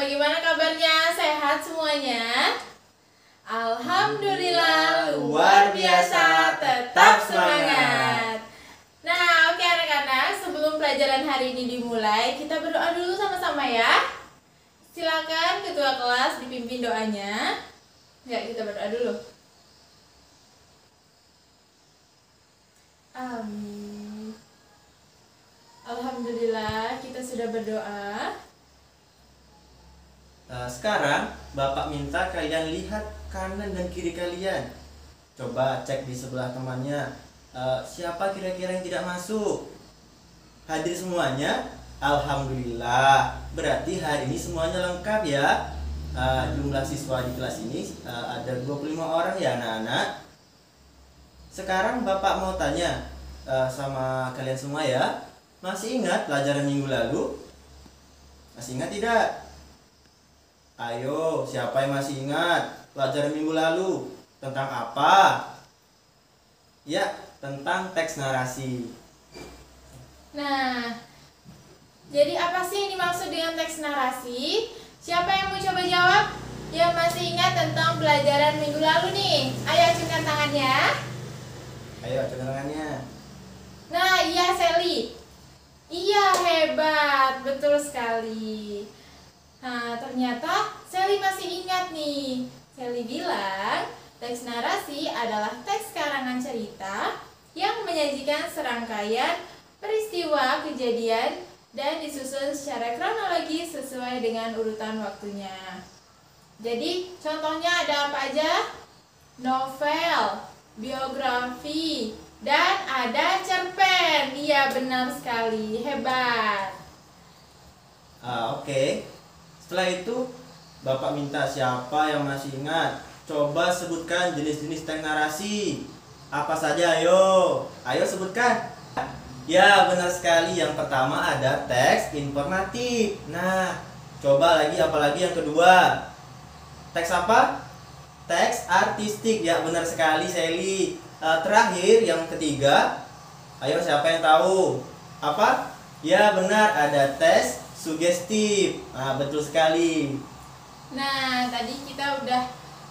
bagaimana kabarnya? Sehat semuanya? Alhamdulillah, luar biasa, tetap semangat. Nah, oke anak-anak, sebelum pelajaran hari ini dimulai, kita berdoa dulu sama-sama ya. Silakan ketua kelas dipimpin doanya. Ya, kita berdoa dulu. Amin. Alhamdulillah, kita sudah berdoa. Sekarang Bapak minta kalian lihat kanan dan kiri kalian. Coba cek di sebelah temannya, siapa kira-kira yang tidak masuk. Hadir semuanya? Alhamdulillah. Berarti hari ini semuanya lengkap ya. Jumlah siswa di kelas ini ada 25 orang ya anak-anak. Sekarang Bapak mau tanya sama kalian semua ya. Masih ingat pelajaran minggu lalu? Masih ingat tidak? Ayo, siapa yang masih ingat pelajaran minggu lalu? Tentang apa? Ya, tentang teks narasi. Nah, jadi apa sih yang dimaksud dengan teks narasi? Siapa yang mau coba jawab? Yang masih ingat tentang pelajaran minggu lalu nih? Ayo acungkan tangannya. Ayo, coba tangannya. Nah, iya Sally. Iya, hebat, betul sekali. Nah, ternyata Sally masih ingat nih. Sally bilang, teks narasi adalah teks karangan cerita yang menyajikan serangkaian peristiwa kejadian dan disusun secara kronologis sesuai dengan urutan waktunya. Jadi, contohnya ada apa aja? Novel, biografi, dan ada cerpen. Iya, benar sekali, hebat. Oke. Setelah itu Bapak minta siapa yang masih ingat, coba sebutkan jenis-jenis teks narasi. Apa saja ayo? Ayo sebutkan. Ya, benar sekali. Yang pertama ada teks informatif. Nah, coba lagi apalagi yang kedua? Teks apa? Teks artistik. Ya, benar sekali Sally. Terakhir yang ketiga, ayo siapa yang tahu? Apa? Ya, benar, ada teks sugestif. Betul sekali. Nah, tadi kita udah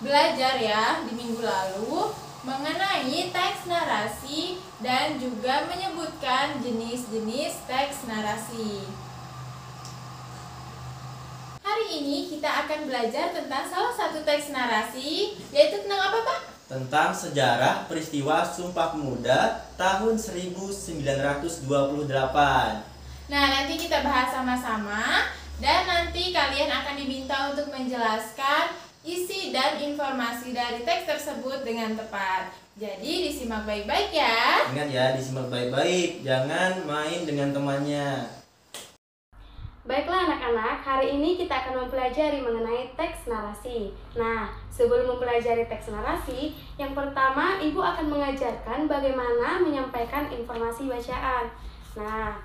belajar ya di minggu lalu mengenai teks narasi dan juga menyebutkan jenis-jenis teks narasi. Hari ini kita akan belajar tentang salah satu teks narasi, yaitu tentang apa, Pak? Tentang sejarah peristiwa Sumpah Pemuda tahun 1928. Nah, nanti kita bahas sama-sama dan nanti kalian akan diminta untuk menjelaskan isi dan informasi dari teks tersebut dengan tepat. Jadi disimak baik-baik ya. Ingat ya, disimak baik-baik, jangan main dengan temannya. Baiklah anak-anak, hari ini kita akan mempelajari mengenai teks narasi. Nah, sebelum mempelajari teks narasi, yang pertama Ibu akan mengajarkan bagaimana menyampaikan informasi bacaan. Nah,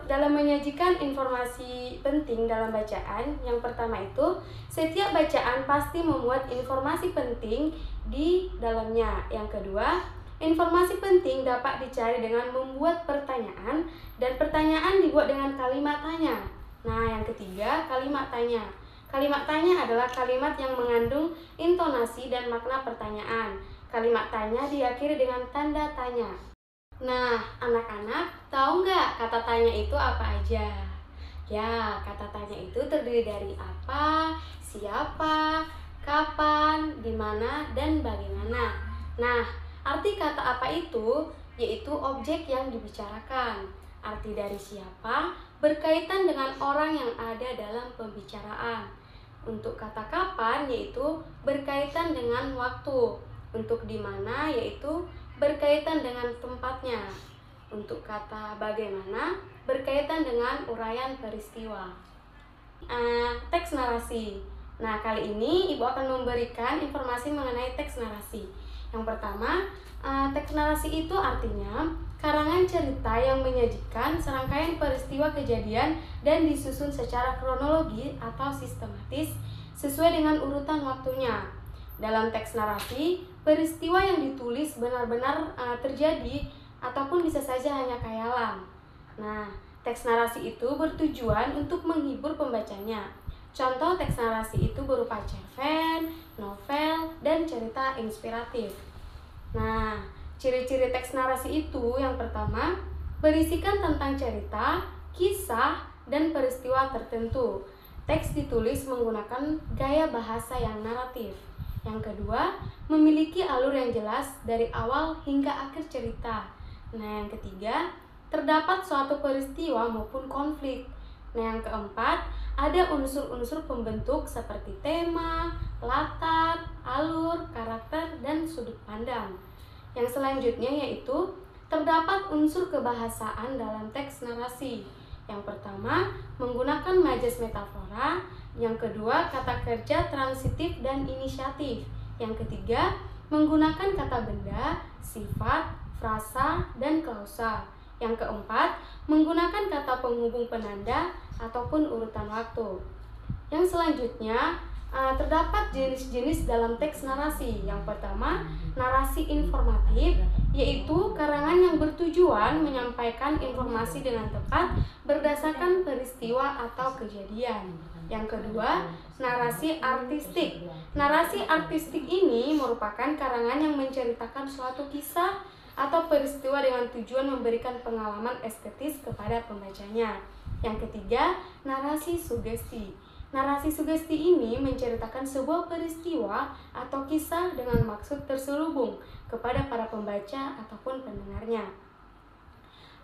dalam menyajikan informasi penting dalam bacaan, yang pertama itu, setiap bacaan pasti memuat informasi penting di dalamnya. Yang kedua, informasi penting dapat dicari dengan membuat pertanyaan dan pertanyaan dibuat dengan kalimat tanya. Nah, yang ketiga, kalimat tanya. Kalimat tanya adalah kalimat yang mengandung intonasi dan makna pertanyaan. Kalimat tanya diakhiri dengan tanda tanya. Nah, anak-anak, tahu nggak kata tanya itu apa aja? Ya, kata tanya itu terdiri dari apa, siapa, kapan, di mana, dan bagaimana. Nah, arti kata apa itu? Yaitu objek yang dibicarakan. Arti dari siapa berkaitan dengan orang yang ada dalam pembicaraan. Untuk kata kapan yaitu berkaitan dengan waktu. Untuk di mana yaitu berkaitan dengan tempatnya. Untuk kata bagaimana berkaitan dengan uraian peristiwa. Teks narasi. Nah, kali ini Ibu akan memberikan informasi mengenai teks narasi. Yang pertama, teks narasi itu artinya karangan cerita yang menyajikan serangkaian peristiwa kejadian dan disusun secara kronologi atau sistematis sesuai dengan urutan waktunya. Dalam teks narasi, peristiwa yang ditulis benar-benar terjadi ataupun bisa saja hanya khayalan. Nah, teks narasi itu bertujuan untuk menghibur pembacanya. Contoh teks narasi itu berupa cerpen, novel, dan cerita inspiratif. Nah, ciri-ciri teks narasi itu yang pertama, berisikan tentang cerita, kisah, dan peristiwa tertentu. Teks ditulis menggunakan gaya bahasa yang naratif. Yang kedua, memiliki alur yang jelas dari awal hingga akhir cerita. Nah, yang ketiga, terdapat suatu peristiwa maupun konflik. Nah, yang keempat, ada unsur-unsur pembentuk seperti tema, latar, alur, karakter, dan sudut pandang. Yang selanjutnya yaitu terdapat unsur kebahasaan dalam teks narasi. Yang pertama, menggunakan majas metafora. Yang kedua, kata kerja transitif dan inisiatif. Yang ketiga, menggunakan kata benda, sifat, frasa, dan klausa. Yang keempat, menggunakan kata penghubung penanda ataupun urutan waktu. Yang selanjutnya, terdapat jenis-jenis dalam teks narasi. Yang pertama, narasi informatif, yaitu karangan yang bertujuan menyampaikan informasi dengan tepat berdasarkan peristiwa atau kejadian. Yang kedua, narasi artistik. Narasi artistik ini merupakan karangan yang menceritakan suatu kisah atau peristiwa dengan tujuan memberikan pengalaman estetis kepada pembacanya. Yang ketiga, narasi sugesti. Narasi sugesti ini menceritakan sebuah peristiwa atau kisah dengan maksud terselubung kepada para pembaca ataupun pendengarnya.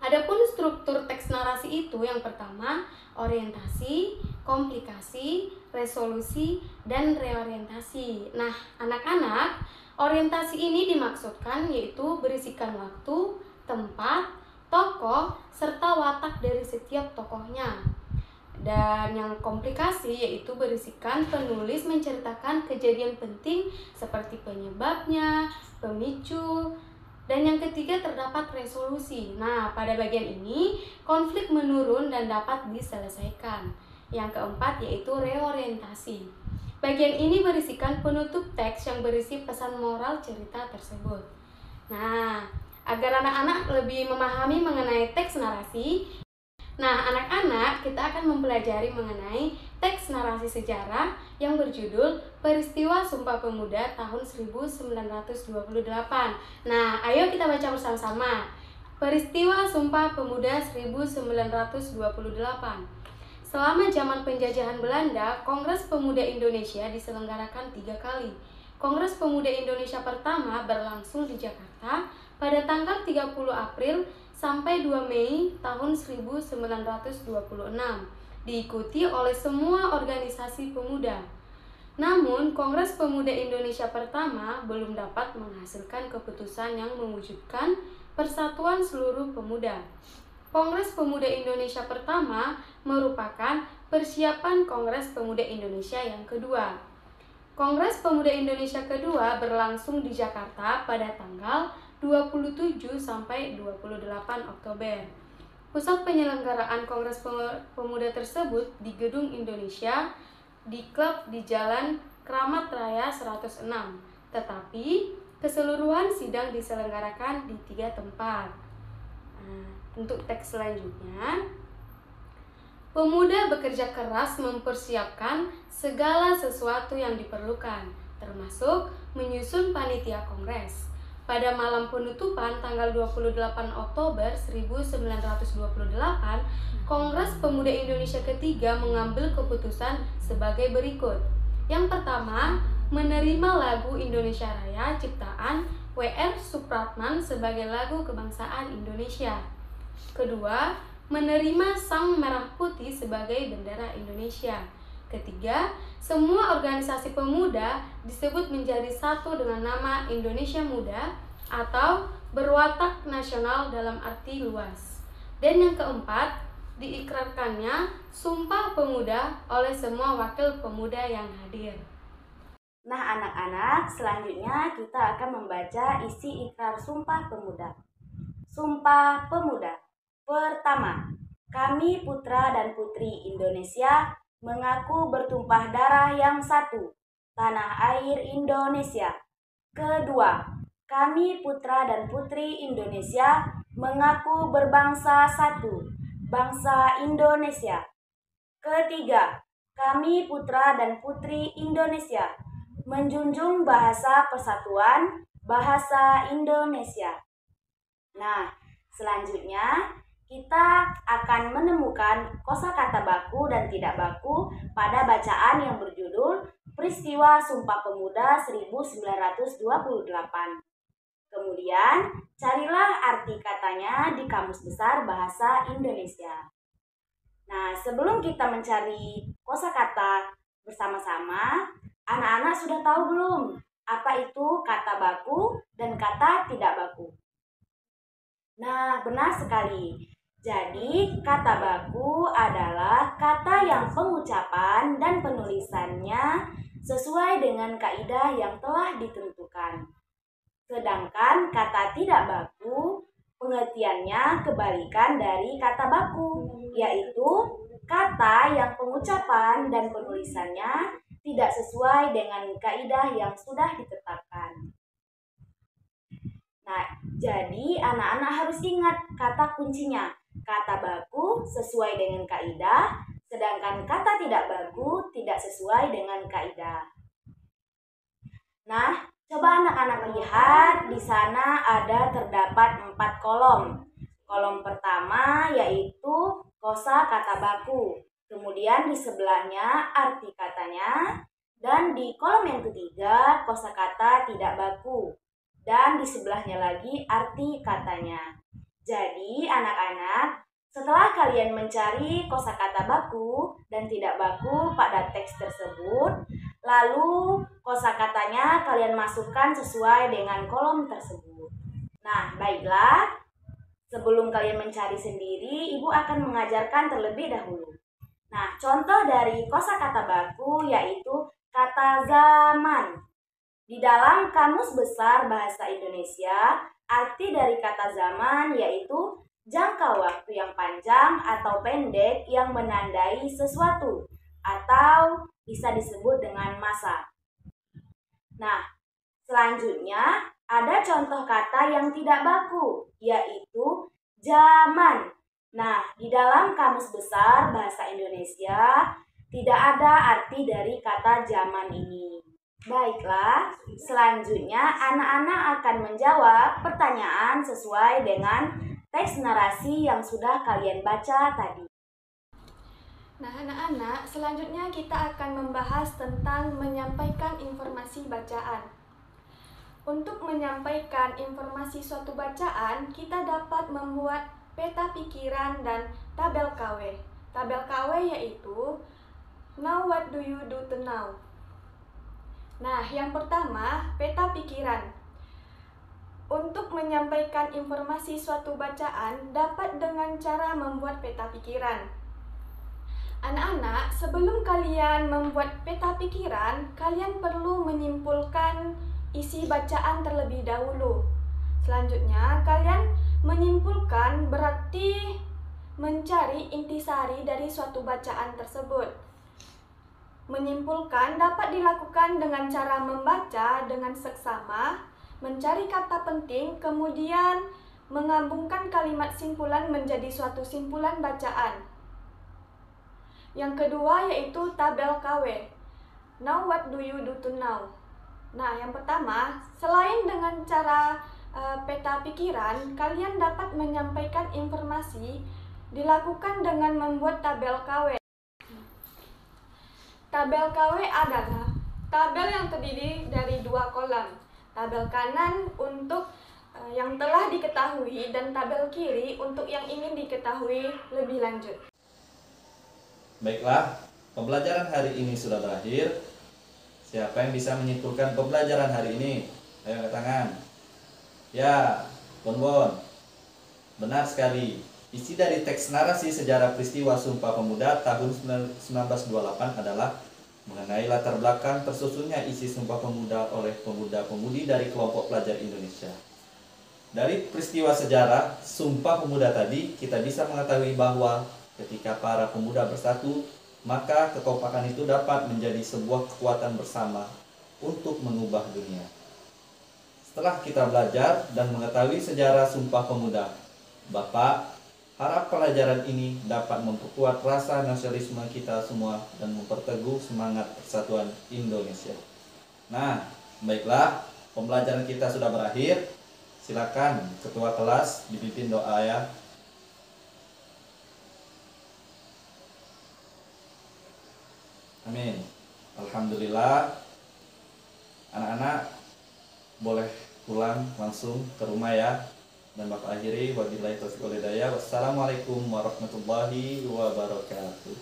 Adapun struktur teks narasi itu yang pertama, orientasi, komplikasi, resolusi, dan reorientasi. Nah, anak-anak, orientasi ini dimaksudkan yaitu berisikan waktu, tempat, tokoh, serta watak dari setiap tokohnya. Dan yang komplikasi yaitu berisikan penulis menceritakan kejadian penting seperti penyebabnya, pemicu, dan yang ketiga terdapat resolusi. Nah, pada bagian ini konflik menurun dan dapat diselesaikan. Yang keempat yaitu reorientasi. Bagian ini berisikan penutup teks yang berisi pesan moral cerita tersebut. Nah, agar anak-anak lebih memahami mengenai teks narasi, anak-anak, kita akan mempelajari mengenai teks narasi sejarah yang berjudul Peristiwa Sumpah Pemuda tahun 1928. Nah, ayo kita baca bersama-sama. Peristiwa Sumpah Pemuda 1928. Selama zaman penjajahan Belanda, Kongres Pemuda Indonesia diselenggarakan 3 kali. Kongres Pemuda Indonesia pertama berlangsung di Jakarta pada tanggal 30 April sampai 2 Mei tahun 1926, diikuti oleh semua organisasi pemuda. Namun, Kongres Pemuda Indonesia pertama belum dapat menghasilkan keputusan yang mewujudkan persatuan seluruh pemuda. Kongres Pemuda Indonesia pertama merupakan persiapan Kongres Pemuda Indonesia yang kedua. Kongres Pemuda Indonesia kedua berlangsung di Jakarta pada tanggal 27 sampai 28 Oktober. Pusat penyelenggaraan Kongres Pemuda tersebut di Gedung Indonesia di klub di Jalan Kramat Raya 106. Tetapi keseluruhan sidang diselenggarakan di 3 tempat. Untuk teks selanjutnya, pemuda bekerja keras mempersiapkan segala sesuatu yang diperlukan, termasuk menyusun panitia kongres. Pada malam penutupan tanggal 28 Oktober 1928, Kongres Pemuda Indonesia ketiga mengambil keputusan sebagai berikut. Yang pertama, menerima lagu Indonesia Raya ciptaan W.R. Supratman sebagai lagu kebangsaan Indonesia. Kedua, menerima Sang Merah Putih sebagai bendera Indonesia. Ketiga, semua organisasi pemuda disebut menjadi satu dengan nama Indonesia Muda atau berwatak nasional dalam arti luas. Dan yang keempat, diikrarkannya Sumpah Pemuda oleh semua wakil pemuda yang hadir. Nah, anak-anak, selanjutnya kita akan membaca isi ikrar Sumpah Pemuda. Sumpah Pemuda. Pertama, kami putra dan putri Indonesia mengaku bertumpah darah yang satu, tanah air Indonesia. Kedua, kami putra dan putri Indonesia mengaku berbangsa satu, bangsa Indonesia. Ketiga, kami putra dan putri Indonesia menjunjung bahasa persatuan, bahasa Indonesia. Nah, selanjutnya kita akan menemukan kosakata baku dan tidak baku pada bacaan yang berjudul Peristiwa Sumpah Pemuda 1928. Kemudian, carilah arti katanya di Kamus Besar Bahasa Indonesia. Nah, sebelum kita mencari kosakata bersama-sama, anak-anak sudah tahu belum apa itu kata baku dan kata tidak baku? Nah, benar sekali. Jadi, kata baku adalah kata yang pengucapan dan penulisannya sesuai dengan kaidah yang telah ditentukan. Sedangkan kata tidak baku pengertiannya kebalikan dari kata baku, yaitu kata yang pengucapan dan penulisannya tidak sesuai dengan kaidah yang sudah ditetapkan. Nah, jadi anak-anak harus ingat kata kuncinya. Kata baku sesuai dengan kaidah, sedangkan kata tidak baku tidak sesuai dengan kaidah. Nah, coba anak-anak lihat di sana terdapat 4 kolom. Kolom pertama yaitu kosa kata baku. Kemudian di sebelahnya arti katanya. Dan di kolom yang ketiga kosakata tidak baku. Dan di sebelahnya lagi arti katanya. Jadi anak-anak, setelah kalian mencari kosakata baku dan tidak baku pada teks tersebut, lalu kosakatanya kalian masukkan sesuai dengan kolom tersebut. Nah, baiklah. Sebelum kalian mencari sendiri, Ibu akan mengajarkan terlebih dahulu. Nah, contoh dari kosakata baku yaitu kata zaman. Di dalam Kamus Besar Bahasa Indonesia, arti dari kata zaman yaitu jangka waktu yang panjang atau pendek yang menandai sesuatu atau bisa disebut dengan masa. Nah, selanjutnya ada contoh kata yang tidak baku, yaitu zaman. Nah, di dalam Kamus Besar Bahasa Indonesia tidak ada arti dari kata zaman ini. Baiklah, selanjutnya anak-anak akan menjawab pertanyaan sesuai dengan teks narasi yang sudah kalian baca tadi. Nah, anak-anak, selanjutnya kita akan membahas tentang menyampaikan informasi bacaan. Untuk menyampaikan informasi suatu bacaan, kita dapat membuat peta pikiran dan tabel KW. Tabel KW yaitu Now what do you do to now? Nah, yang pertama, peta pikiran. Untuk menyampaikan informasi suatu bacaan dapat dengan cara membuat peta pikiran. Anak-anak, sebelum kalian membuat peta pikiran, kalian perlu menyimpulkan isi bacaan terlebih dahulu. Selanjutnya, kalian menyimpulkan berarti mencari intisari dari suatu bacaan tersebut. Menyimpulkan dapat dilakukan dengan cara membaca dengan seksama, mencari kata penting, kemudian menggabungkan kalimat simpulan menjadi suatu simpulan bacaan. Yang kedua yaitu tabel KW. Now what do you do to now? Nah, yang pertama, selain dengan cara peta pikiran, kalian dapat menyampaikan informasi dilakukan dengan membuat tabel KW. Tabel KW adalah tabel yang terdiri dari 2 kolom. Tabel kanan untuk yang telah diketahui dan tabel kiri untuk yang ingin diketahui lebih lanjut. Baiklah, pembelajaran hari ini sudah berakhir. Siapa yang bisa menyimpulkan pembelajaran hari ini? Ayo angkat tangan. Ya, Bonbon. Benar sekali. Isi dari teks narasi sejarah peristiwa Sumpah Pemuda tahun 1928 adalah mengenai latar belakang tersusunnya isi Sumpah Pemuda oleh pemuda-pemudi dari kelompok pelajar Indonesia. Dari peristiwa sejarah Sumpah Pemuda tadi, kita bisa mengetahui bahwa ketika para pemuda bersatu, maka kekompakan itu dapat menjadi sebuah kekuatan bersama untuk mengubah dunia. Setelah kita belajar dan mengetahui sejarah Sumpah Pemuda, Bapak, Harap pelajaran ini dapat memperkuat rasa nasionalisme kita semua dan memperteguh semangat persatuan Indonesia. Nah, baiklah, pembelajaran kita sudah berakhir. Silakan ketua kelas dipimpin doa ya. Amin. Alhamdulillah. Anak-anak boleh pulang langsung ke rumah ya. Dan Bapak akhiri, wabillahi taufiq wal hidayah. Wassalamualaikum warahmatullahi wabarakatuh.